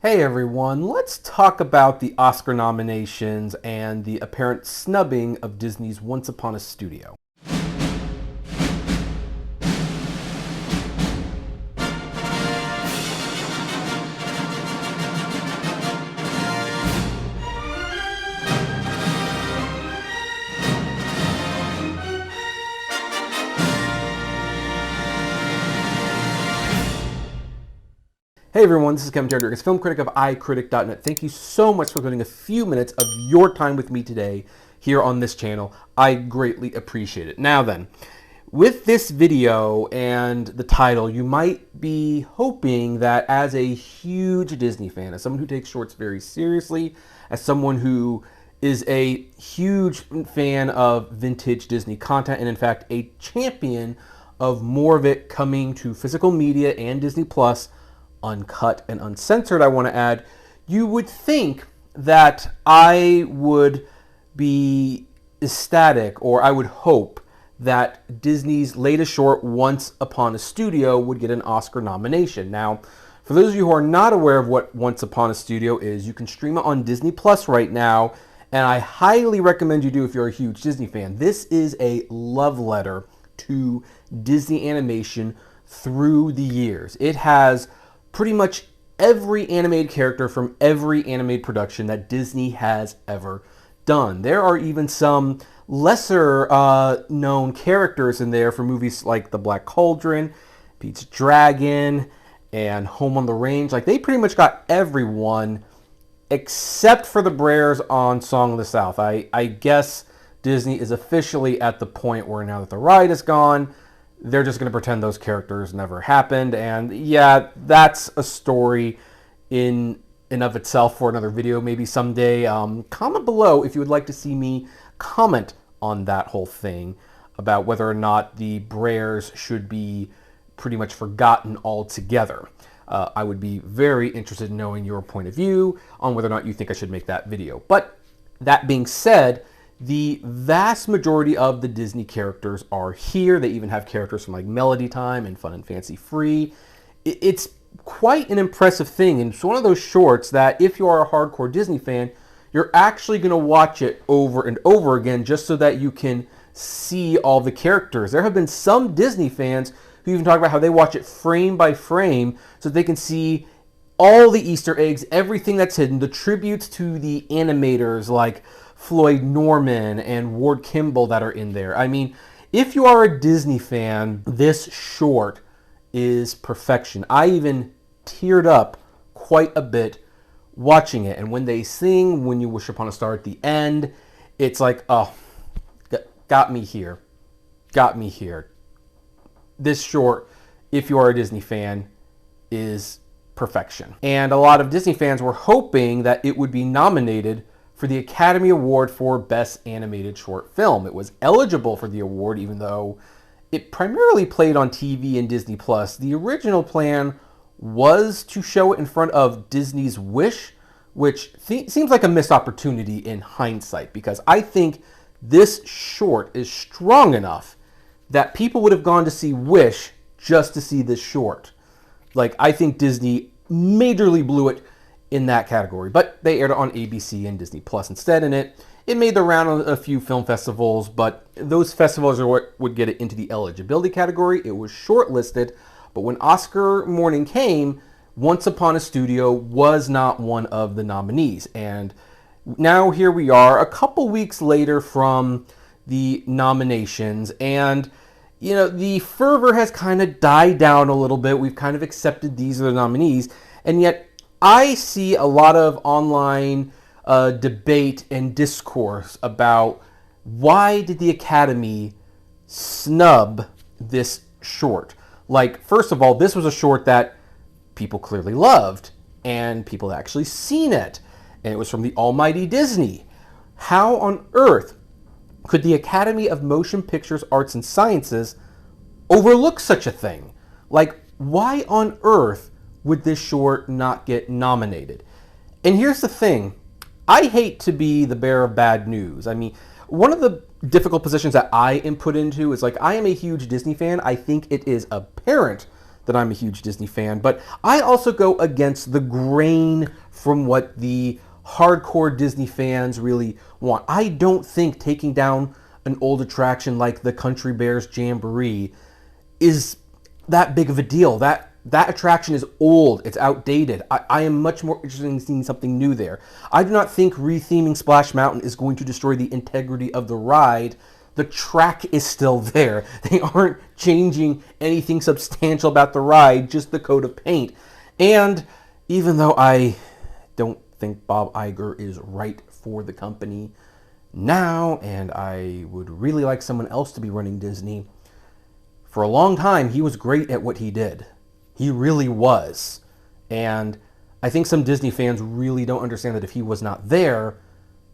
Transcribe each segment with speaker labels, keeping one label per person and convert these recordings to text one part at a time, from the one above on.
Speaker 1: Hey everyone, let's talk about the Oscar nominations and the apparent snubbing of Disney's Once Upon a Studio. Hey everyone, this is Kevin Terry, film critic of iCritic.net. Thank you so much for spending a few minutes of your time with me today here on this channel. I greatly appreciate it. Now then, with this video and the title, you might be hoping that as a huge Disney fan, as someone who takes shorts very seriously, as someone who is a huge fan of vintage Disney content, and in fact a champion of more of it coming to physical media and Disney Plus, uncut and uncensored, I want to add, you would think that I would be ecstatic, or I would hope that Disney's latest short, Once Upon a Studio, would get an Oscar nomination. Now, for those of you who are not aware of what Once Upon a Studio is, you can stream it on Disney Plus right now, and I highly recommend you do if you're a huge Disney fan. This is a love letter to Disney animation through the years. It has pretty much every animated character from every animated production that Disney has ever done. There are even some lesser known characters in there for movies like The Black Cauldron, Pete's Dragon, and Home on the Range. Like, they pretty much got everyone except for the Brers on Song of the South. I guess Disney is officially at the point where now that the ride is gone, they're just going to pretend those characters never happened. And yeah, that's a story in and of itself for another video, maybe someday. Comment below if you would like to see me comment on that whole thing about whether or not the Brers should be pretty much forgotten altogether. I would be very interested in knowing your point of view on whether or not you think I should make that video. But that being said, the vast majority of the Disney characters are here. They even have characters from like Melody Time and Fun and Fancy Free. It's quite an impressive thing, and it's one of those shorts that if you are a hardcore Disney fan, you're actually going to watch it over and over again just so that you can see all the characters. There have been some Disney fans who even talk about how they watch it frame by frame so that they can see all the Easter eggs, everything that's hidden, the tributes to the animators like Floyd Norman and Ward Kimball that are in there. I mean, if you are a Disney fan, this short is perfection. I even teared up quite a bit watching it. And when they sing When You Wish Upon a Star at the end, it's like, oh, got me here. Got me here. This short, if you are a Disney fan, is perfection. And a lot of Disney fans were hoping that it would be nominated for the Academy Award for Best Animated Short Film. It was eligible for the award, even though it primarily played on TV and Disney Plus. The original plan was to show it in front of Disney's Wish, which seems like a missed opportunity in hindsight, because I think this short is strong enough that people would have gone to see Wish just to see this short. Like, I think Disney majorly blew it in that category, but they aired it on ABC and Disney Plus instead, and it made the round on a few film festivals, but those festivals are what would get it into the eligibility category. It was shortlisted, but when Oscar morning came, Once Upon a Studio was not one of the nominees. And now here we are a couple weeks later from the nominations, and you know, the fervor has kind of died down a little bit. We've kind of accepted these are the nominees, and yet I see a lot of online debate and discourse about why did the Academy snub this short. Like, first of all, this was a short that people clearly loved, and people had actually seen it, and it was from the almighty Disney. How on earth could the Academy of Motion Pictures Arts and Sciences overlook such a thing? Like, why on earth would this short not get nominated? And here's the thing. I hate to be the bearer of bad news. I mean, one of the difficult positions that I am put into is, like, I am a huge Disney fan. I think it is apparent that I'm a huge Disney fan, but I also go against the grain from what the hardcore Disney fans really want. I don't think taking down an old attraction like the Country Bears Jamboree is that big of a deal. That attraction is old. It's outdated. I am much more interested in seeing something new there. I do not think retheming Splash Mountain is going to destroy the integrity of the ride. The track is still there. They aren't changing anything substantial about the ride, just the coat of paint. And even though I don't think Bob Iger is right for the company now, and I would really like someone else to be running Disney, for a long time he was great at what he did. He really was. And I think some Disney fans really don't understand that if he was not there,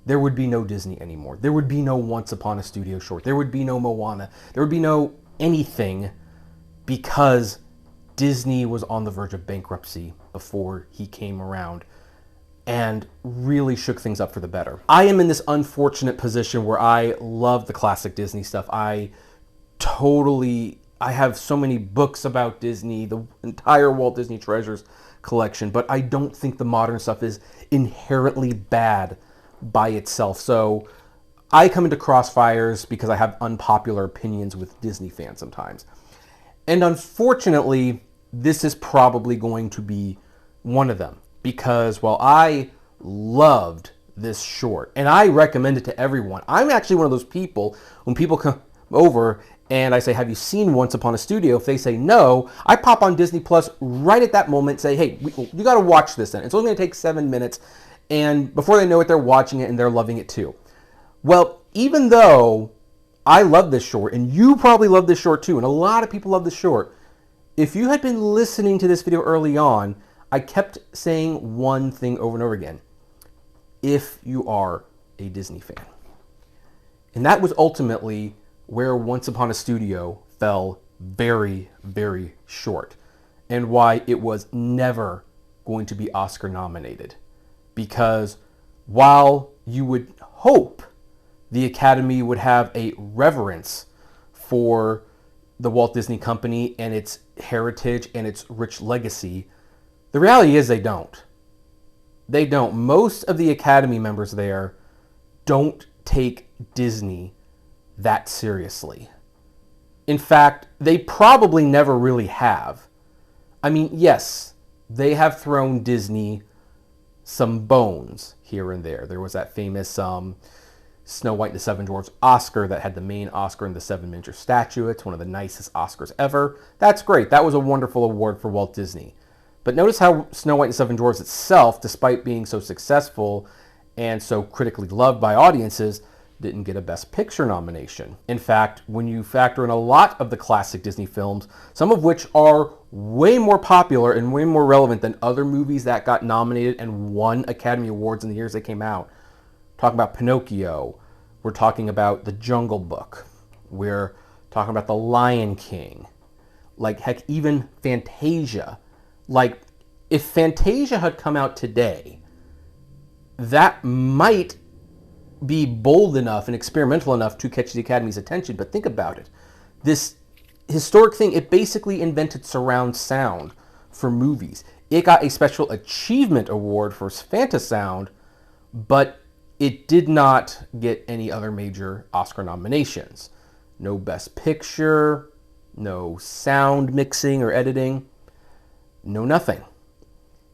Speaker 1: there would be no Disney anymore. There would be no Once Upon a Studio short. There would be no Moana. There would be no anything, because Disney was on the verge of bankruptcy before he came around and really shook things up for the better. I am in this unfortunate position where I love the classic Disney stuff. I have so many books about Disney, the entire Walt Disney Treasures collection, but I don't think the modern stuff is inherently bad by itself. So I come into crossfires because I have unpopular opinions with Disney fans sometimes. And unfortunately, this is probably going to be one of them, because while I loved this short, and I recommend it to everyone, I'm actually one of those people, when people come over and I say, have you seen Once Upon a Studio? If they say no, I pop on Disney Plus right at that moment, say, hey, you got to watch this then. It's only going to take 7 minutes. And before they know it, they're watching it and they're loving it too. Well, even though I love this short, and you probably love this short too, and a lot of people love this short, if you had been listening to this video early on, I kept saying one thing over and over again. If you are a Disney fan. And that was ultimately where Once Upon a Studio fell very, very short, and why it was never going to be Oscar nominated. Because while you would hope the Academy would have a reverence for the Walt Disney Company and its heritage and its rich legacy, the reality is they don't. They don't. Most of the Academy members there don't take Disney that seriously. In fact, they probably never really have. I mean, yes, they have thrown Disney some bones here and there. There was that famous Snow White and the Seven Dwarfs Oscar that had the main Oscar and the Seven Miniature Statue. It's one of the nicest Oscars ever. That's great. That was a wonderful award for Walt Disney. But notice how Snow White and the Seven Dwarfs itself, despite being so successful and so critically loved by audiences, didn't get a Best Picture nomination. In fact, when you factor in a lot of the classic Disney films, some of which are way more popular and way more relevant than other movies that got nominated and won Academy Awards in the years they came out. Talking about Pinocchio, we're talking about The Jungle Book, we're talking about The Lion King, like heck, even Fantasia. Like, if Fantasia had come out today, that might be bold enough and experimental enough to catch the Academy's attention. But think about it. This historic thing, it basically invented surround sound for movies. It got a Special Achievement Award for Fantasound, but it did not get any other major Oscar nominations. No Best Picture, no sound mixing or editing, no nothing.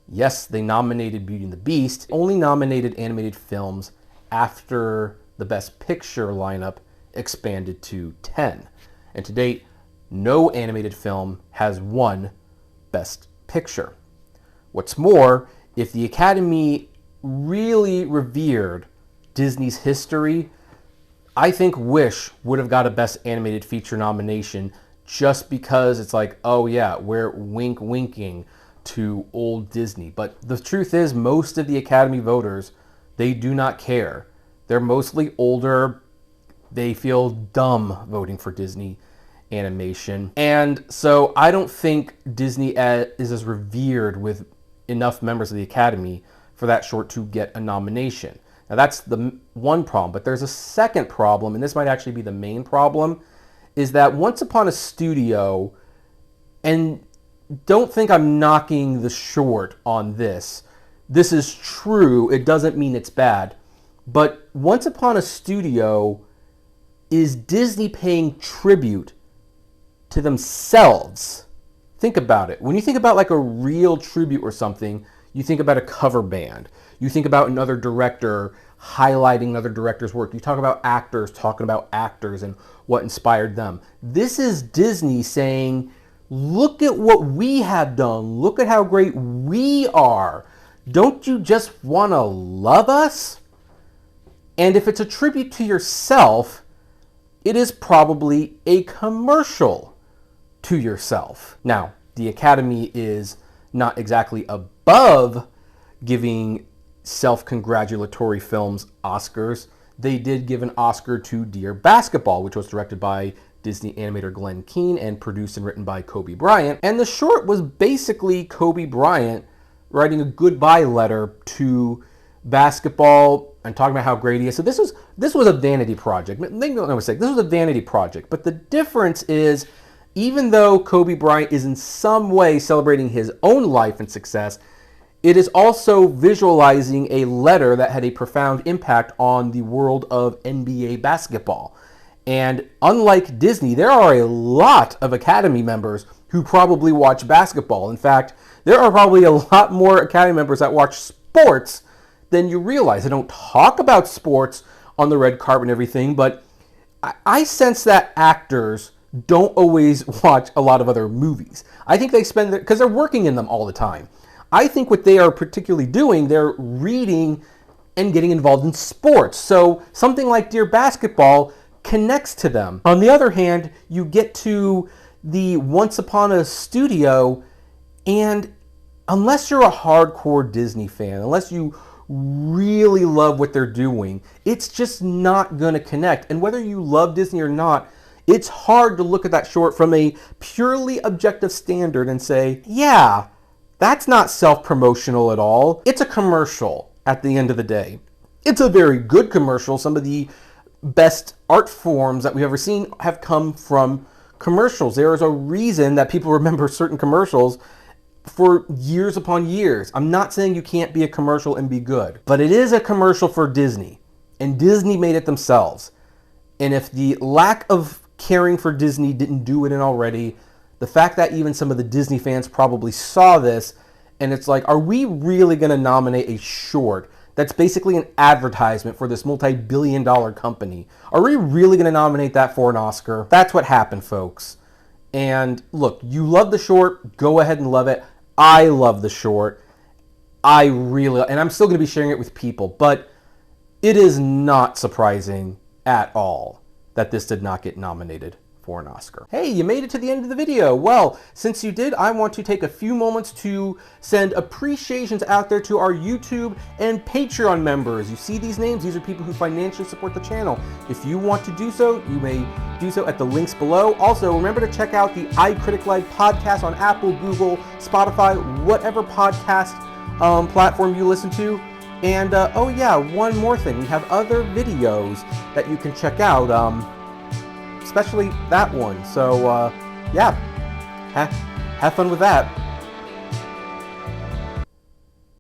Speaker 1: Yes, they nominated Beauty and the Beast, only nominated animated films after the Best Picture lineup expanded to 10. And to date, no animated film has won Best Picture. What's more, if the Academy really revered Disney's history, I think Wish would have got a Best Animated Feature nomination, just because it's like, oh yeah, we're winking to old Disney. But the truth is, most of the Academy voters, they do not care. They're mostly older. They feel dumb voting for Disney animation. And so I don't think Disney is as revered with enough members of the Academy for that short to get a nomination. Now that's the one problem, but there's a second problem, and this might actually be the main problem, is that Once Upon a Studio, and don't think I'm knocking the short on this. This is true. It doesn't mean it's bad. But Once Upon a Studio is Disney paying tribute to themselves. Think about it. When you think about like a real tribute or something, you think about a cover band. You think about another director highlighting another director's work. You talk about actors talking about actors and what inspired them. This is Disney saying, look at what we have done. Look at how great we are. Don't you just want to love us? And if it's a tribute to yourself, it is probably a commercial to yourself. Now, the Academy is not exactly above giving self-congratulatory films Oscars. They did give an Oscar to Dear Basketball, which was directed by Disney animator Glenn Keane and produced and written by Kobe Bryant. And the short was basically Kobe Bryant writing a goodbye letter to basketball and talking about how great he is. So this was a vanity project. Make no mistake, this was a vanity project. But the difference is, even though Kobe Bryant is in some way celebrating his own life and success, it is also visualizing a letter that had a profound impact on the world of NBA basketball. And unlike Disney, there are a lot of Academy members who probably watch basketball. In fact, there are probably a lot more Academy members that watch sports than you realize. They don't talk about sports on the red carpet and everything, but I sense that actors don't always watch a lot of other movies. I think they spend, because they're working in them all the time. I think what they are particularly doing, they're reading and getting involved in sports. So something like Dear Basketball connects to them. On the other hand, you get to the Once Upon a Studio, and unless you're a hardcore Disney fan, unless you really love what they're doing, it's just not going to connect. And whether you love Disney or not, it's hard to look at that short from a purely objective standard and say, yeah, that's not self-promotional at all. It's a commercial at the end of the day. It's a very good commercial. Some of the best art forms that we've ever seen have come from commercials. There is a reason that people remember certain commercials for years upon years. I'm not saying you can't be a commercial and be good, but it is a commercial for Disney, and Disney made it themselves. And if the lack of caring for Disney didn't do it in already, the fact that even some of the Disney fans probably saw this, and it's like, are we really going to nominate a short that's basically an advertisement for this multi-billion-dollar company? Are we really going to nominate that for an Oscar? That's what happened, folks. And look, you love the short, go ahead and love it. I love the short. And I'm still going to be sharing it with people, but it is not surprising at all that this did not get nominated for an Oscar. Hey, you made it to the end of the video. Well, since you did, I want to take a few moments to send appreciations out there to our YouTube and Patreon members. You see these names? These are people who financially support the channel. If you want to do so, you may do so at the links below. Also, remember to check out the iCritic Live podcast on Apple, Google, Spotify, whatever podcast platform you listen to. And oh yeah, one more thing. We have other videos that you can check out, especially that one. So yeah, have fun with that.